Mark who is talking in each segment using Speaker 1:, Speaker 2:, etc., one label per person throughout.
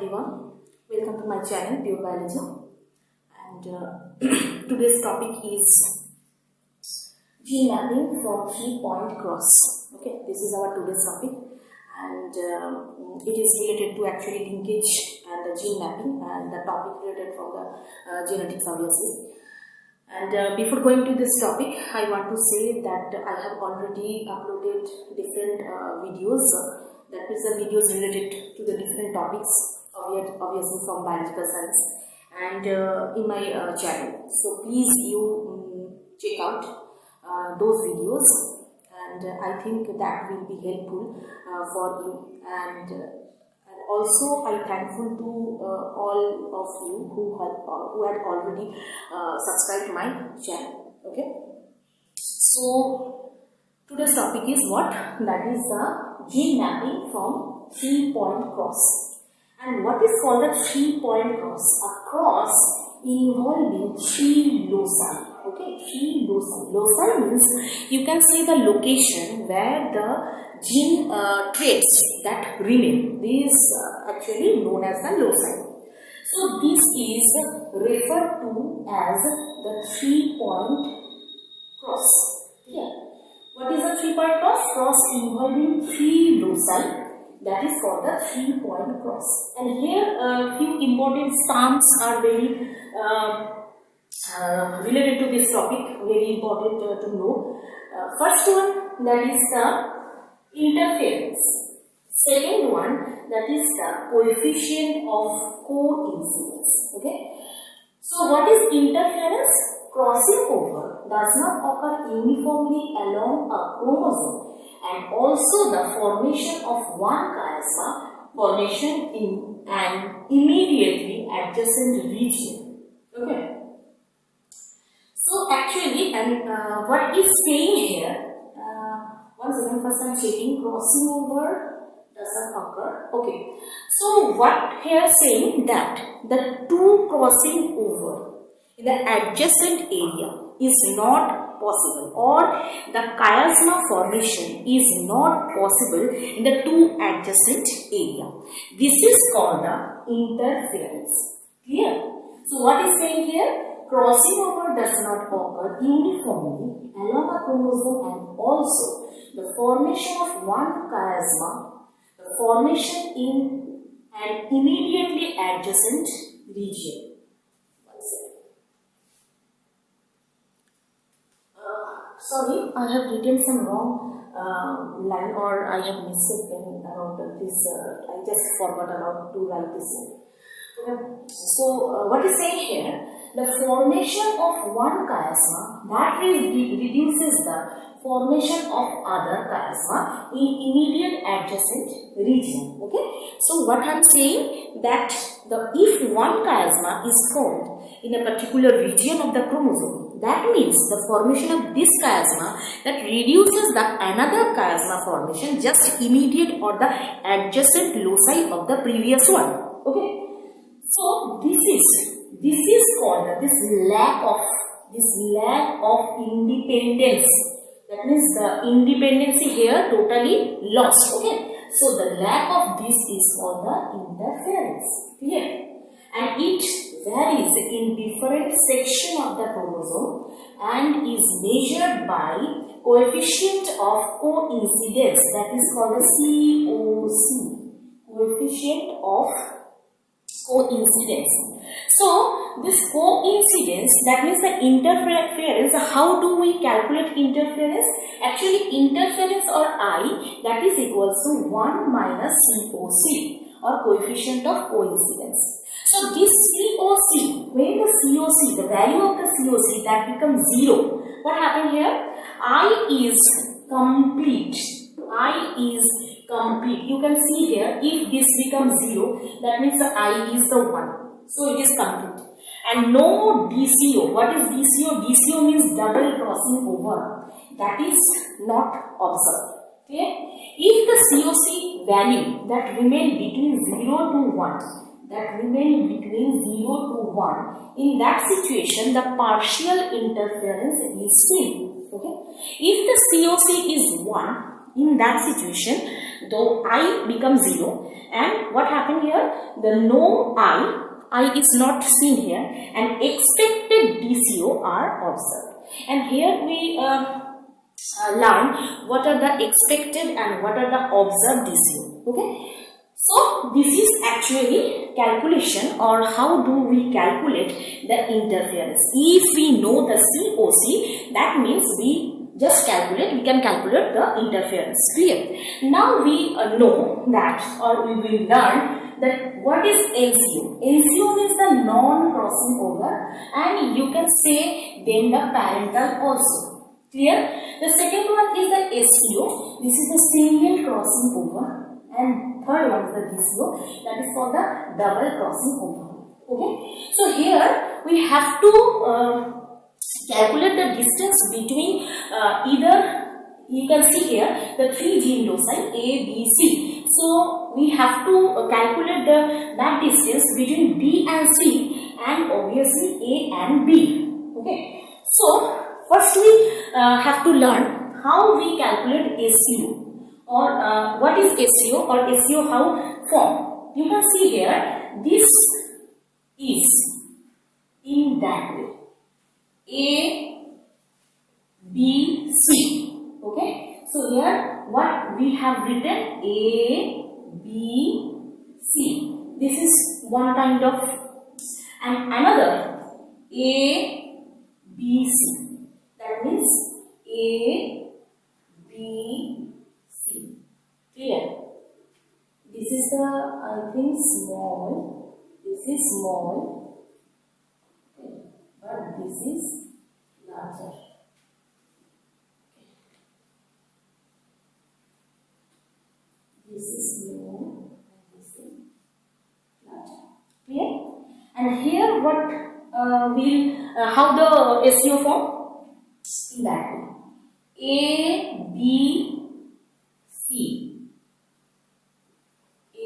Speaker 1: everyone, welcome to my channel Pure Biology, and today's topic is gene mapping from 3-point cross. Okay, this is our today's topic, and it is related to actually linkage and the gene mapping, and the topic related from the genetics obviously. And before going to this topic, I want to say that I have already uploaded different videos. That is the videos related to the different topics, obviously from biological science, and in my channel. So please you check out those videos, and I think that will be helpful for you. And also I thankful to all of you who had already subscribed to my channel. Okay. So today's topic is what? That is the gene mapping from 3-point cross. And what is called a 3-point cross? A cross involving 3 loci. Okay, 3 loci. Loci means you can say the location where the gene traits that remain. This is actually known as the loci. So this is referred to as the 3-point cross. Yeah. What is a 3-point cross? Cross involving 3 loci. That is called the 3-point cross. And here a few important terms are very related to this topic, very important to know. First one, that is the interference. Second one, that is the coefficient of coincidence. Okay. So what is interference? Crossing over does not occur uniformly along a chromosome, and also the formation of one chiasma formation in an immediately adjacent region. Okay. So actually, and what is saying here, once again first I am checking, crossing over does not occur. Okay. So what here saying that the two crossing over in the adjacent area is not possible, or the chiasma formation is not possible in the two adjacent area. This is called the interference. Clear? So what is saying here? Crossing over does not occur uniformly along a chromosome, and also the formation of one chiasma, the formation in an immediately adjacent region. Sorry, I have written some wrong line, or I have mistaken about this. I just forgot about to write this line. Okay. So what is saying here? The formation of one chiasma that reduces the formation of other chiasma in immediate adjacent region. Okay. So what I am saying, that if one chiasma is formed in a particular region of the chromosome, that means the formation of this chiasma that reduces the another chiasma formation just immediate or the adjacent loci of the previous one. Okay. So this is called this lack of independence. That means the independency here totally lost. Okay. So the lack of this is called the interference. Clear? And it varies in different section of the chromosome and is measured by coefficient of coincidence, that is called the COC, coefficient of coincidence. So this coincidence, that means the interference. How do we calculate interference? Actually interference, or I, that is equals to 1 minus COC, or coefficient of coincidence. So this COC, when the COC, the value of the COC that becomes 0, what happened here? I is complete. I is complete. You can see here, if this becomes 0, that means the I is the 1. So it is complete. And no DCO. What is DCO? DCO means double crossing over. That is not observed. Okay? If the COC value that remain between 0 to 1, in that situation the partial interference is seen. Okay? If the COC is 1, In that situation, though I becomes 0, and what happened here? The no I is not seen here, and expected DCO are observed. And here we learn what are the expected and what are the observed DCO. Okay. So this is actually calculation, or how do we calculate the interference. If we know the COC, that means we just calculate, we can calculate the interference. Clear? Now we know that, or we will learn that what is NCO. NCO means the non-crossing over, and you can say then the parental also. Clear? The second one is the SCO. This is the single crossing over, and third one is the DCO, that is for the double crossing over. Okay. So here we have to calculate the distance between either, you can see here the three gene loci A, B, C. So we have to calculate the that distance between B and C, and obviously A and B. Okay. So first we have to learn how we calculate SCO, or what is SCO, or SCO how form. You can see here this is in that way. A, B, C. Okay. So here what we have written A, B, C. This is one kind of, and another A, B, C. That means A, B, C. Clear? This is the, I think, small. This is small. But this is larger. This is small and this is larger. Clear? And here what how the SCO form? In that way. A, B, C. A,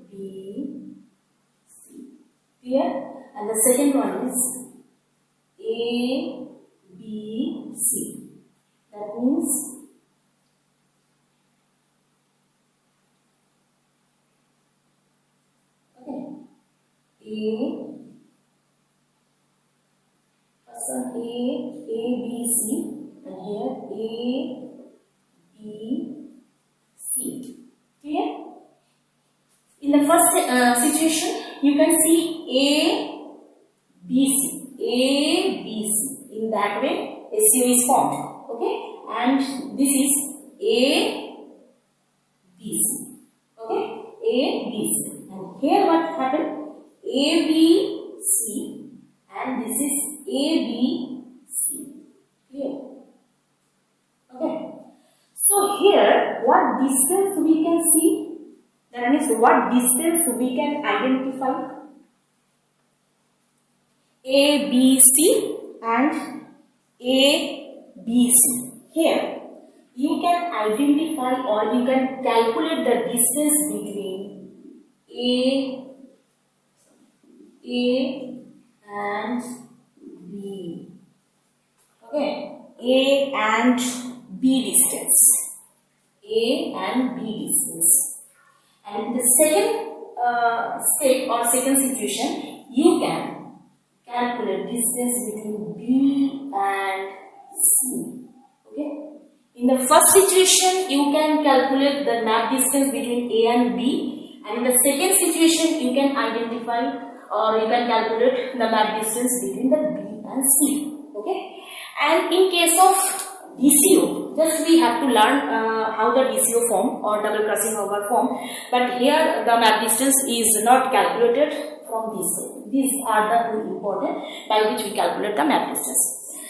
Speaker 1: B, C. Clear? And the second one is A, B, C. That means okay. First one A, B, C, and here A, B, C. Clear? In the first situation, you can see A, B, C. A, B, C. In that way, SCO is formed. Okay? And this is A, B, C. Okay? A, B, C. And here what happened? A, B, C. And this is A, B, C. Clear? Okay? So here, what distance we can see? That means what distance we can identify? A, B, C and A, B, C. Here, you can identify or you can calculate the distance between A and B. Okay, A and B distance. A and B distance. And the second step or second situation, you can calculate distance between B and C. Okay. In the first situation, you can calculate the map distance between A and B, and in the second situation, you can identify or you can calculate the map distance between the B and C. Okay. And in case of DCO, just we have to learn how the DCO form or double crossing over form, but here the map distance is not calculated from this way. These are the two important by which we calculate the map distance.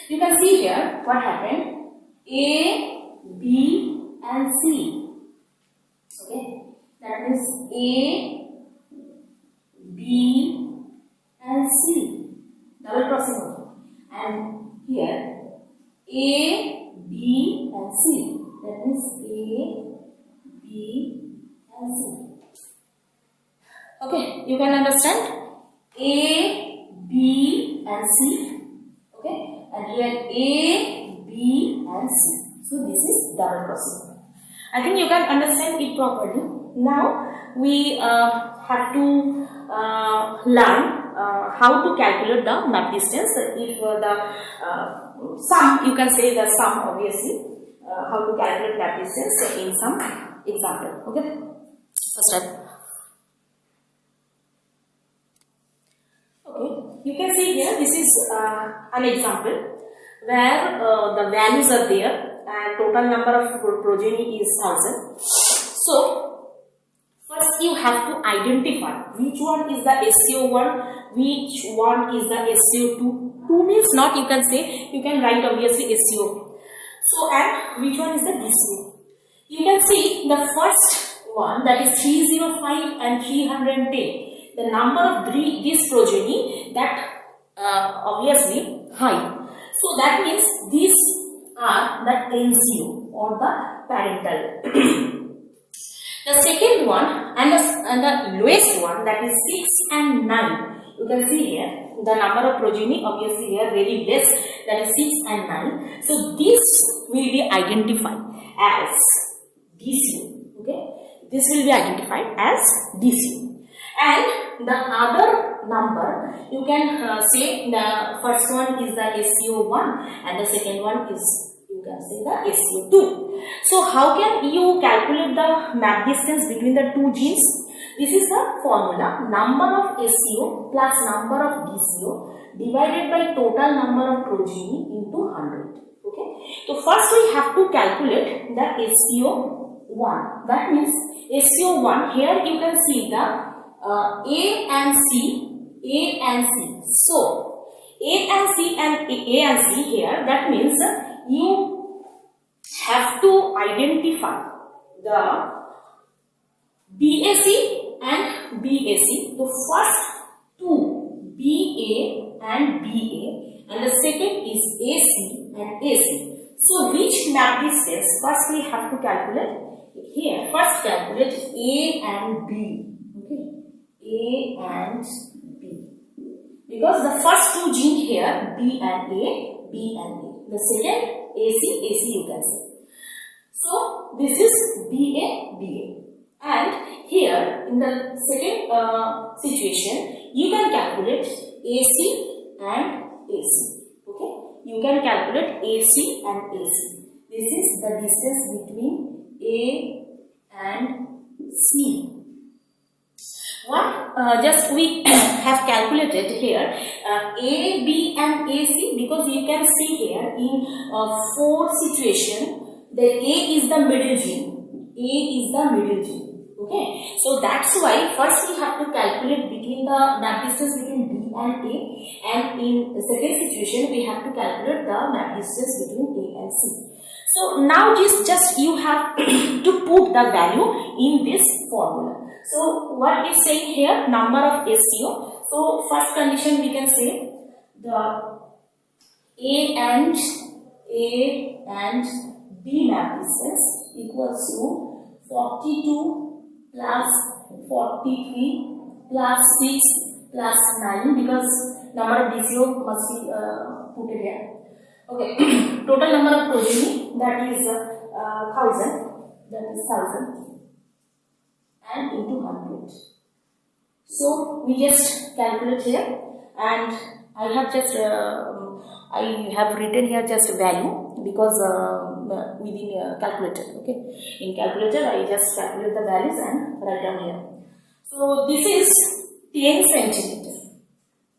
Speaker 1: You can see here what happened. A, B and C. Okay. That means A, B and C. Double crossing over. And here A, B and C. That means A, B and C. Okay, you can understand? A, B and C. Okay, and here A, B and C. So this is double crossing. I think you can understand it properly. Now we have to learn how to calculate the map distance. If the sum, you can say the sum obviously. How to calculate map distance in some example. Okay. First step. Okay. You can see here. This is an example where the values are there and total number of progeny is 1000. So first you have to identify which one is the SCO1, which one is the SCO2. 2 means not, you can say, you can write obviously SCO. So and which one is the DCO. You can see the first one, that is 305 and 310. The number of this progeny, that obviously high. So that means these are the NCO or the parental. The second one and the lowest one, that is 6 and 9. You can see here the number of progeny obviously here very less, that is 6 and 9. So this will be identified as DCO. Okay, this will be identified as DCO. And the other number, you can say the first one is the SCO1 and the second one is, you can say, the SCO2. So how can you calculate the map distance between the two genes? This is the formula: number of SCO plus number of DCO divided by total number of progeny into 100. Okay. So first we have to calculate the SCO1. That means SCO1, here you can see the A and C. So A and C here, that means you have to identify the BAC and BAC. So first two, BA and BA, and the second is AC and AC. So which map distance first we have to calculate? Here first calculate A and B. A and B, because the first two genes here, B and A, B and A. The second AC, you can say. So this is BA, BA. And here in the second situation, you can calculate AC and AC. Okay, you can calculate AC and AC. This is the distance between A and C. What just we have calculated here A, B and AC, because you can see here in 4 situation the A is the middle gene. A is the middle gene. Okay, so that's why first we have to calculate between the map distance between B and A, and in the second situation we have to calculate the map distance between A and C. So now just you have to put the value in this formula. So what is saying here? Number of SCO. So first condition we can say the A and B map distance equals to 42 plus 43 plus 6 plus 9, because number of DCO must be put here. Okay, total number of progeny, that is 1000, and into 100. So we just calculate here, and I have written here just value, because within calculator. Okay, in calculator I just calculate the values and write down here. So this is 10 centimeter.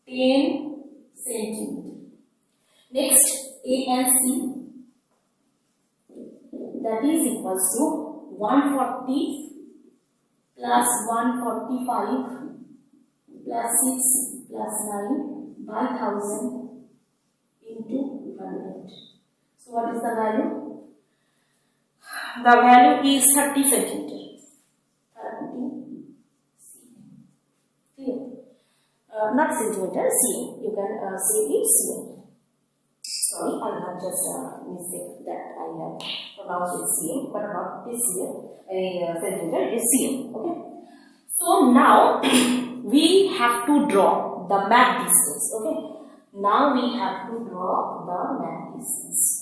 Speaker 1: 10 centimeter. Next, A and C, that is equals to 140 plus 145 plus 6 plus 9 by 1000 into 100. So what is the value? The value is 30 centimeter. 30 cm. Not centimeter, cm. You can say it cm. Sorry, I have just mistake that I have pronounced it cm, but not this cm. Centimeter is cm. Okay. So now we have to draw the map distance. Okay. Now we have to draw the map distance.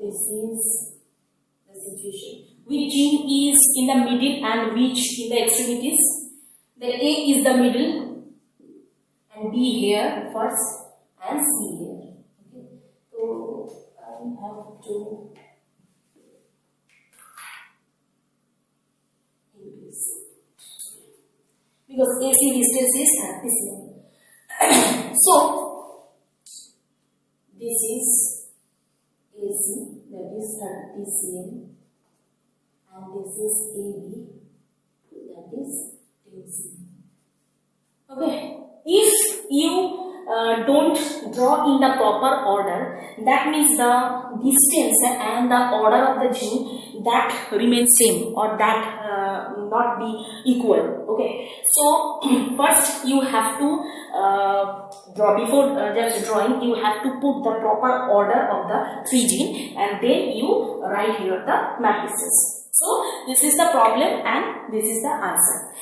Speaker 1: this is the situation. Which gene is in the middle and which in the extremities? The A is the middle and B here first and C here. Okay. So I have to increase because AC distance is 30 cm. So this is AC, that is 30 cm, and this is AB, that is 10 cm. Okay, if you don't draw in the proper order, that means the distance and the order of the gene that remains same or that not be equal. Okay, so first you have to draw. Before just drawing, you have to put the proper order of the 3 gene and then you write here the matrices. So this is the problem and this is the answer.